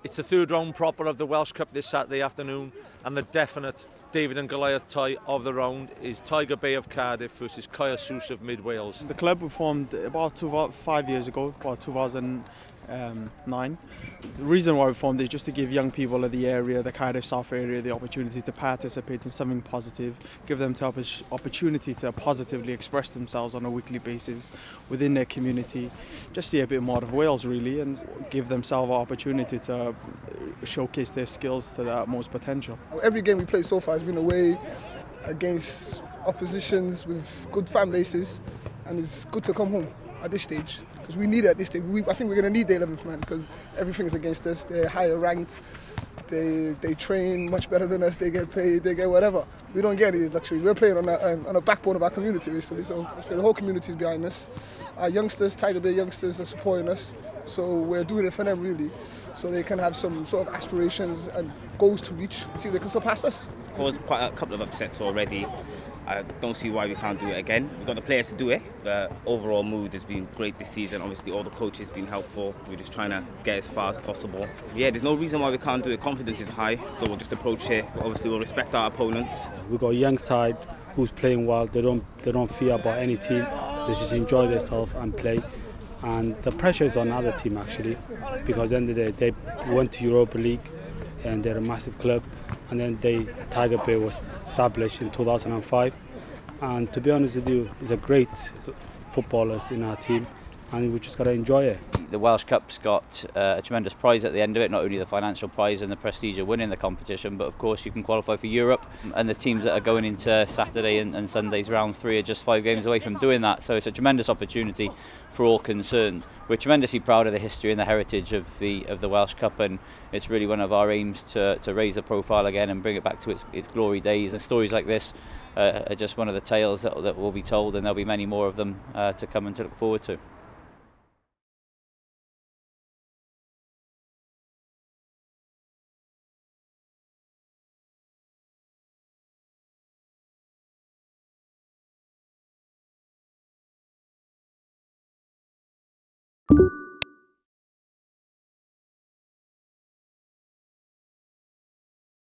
It's the third round proper of the Welsh Cup this Saturday afternoon, and the definite David and Goliath tie of the round is Tiger Bay of Cardiff versus Kyle of Mid Wales. The club was formed about 5 years ago, about 2009. The reason why we formed it is just to give young people of the area, the Cardiff South area, the opportunity to participate in something positive, give them the opportunity to positively express themselves on a weekly basis within their community, just see a bit more of Wales really, and give themselves an opportunity to showcase their skills to their utmost potential. Every game we played so far has been away against oppositions with good fan bases, and it's good to come home at this stage, because we need it at this stage. I think we're going to need the 11th man, because everything's against us. They're higher ranked, they train much better than us, they get paid, they get whatever. We don't get any luxury. We're playing on a backbone of our community basically, so I feel the whole community is behind us. Our youngsters, Tiger Bay youngsters, are supporting us, so we're doing it for them really, so they can have some sort of aspirations and goals to reach and see if they can surpass us. Caused quite a couple of upsets already. I don't see why we can't do it again. We've got the players to do it. The overall mood has been great this season. Obviously, all the coaches have been helpful. We're just trying to get as far as possible. Yeah, there's no reason why we can't do it. Confidence is high, so we'll just approach it. Obviously, we'll respect our opponents. We've got a young side who's playing well. They don't fear about any team. They just enjoy themselves and play. And the pressure is on other team actually, because at the end of the day, they went to Europa League, and they're a massive club. And then Tiger Bay was established in 2005. And to be honest with you, it's a great footballers in our team, and we just got to enjoy it. The Welsh Cup's got a tremendous prize at the end of it, not only the financial prize and the prestige of winning the competition, but of course you can qualify for Europe, and the teams that are going into Saturday and Sunday's round 3 are just 5 games away from doing that, so it's a tremendous opportunity for all concerned. We're tremendously proud of the history and the heritage of the Welsh Cup, and it's really one of our aims to raise the profile again and bring it back to its glory days. And stories like this are just one of the tales that will be told, and there'll be many more of them to come and to look forward to.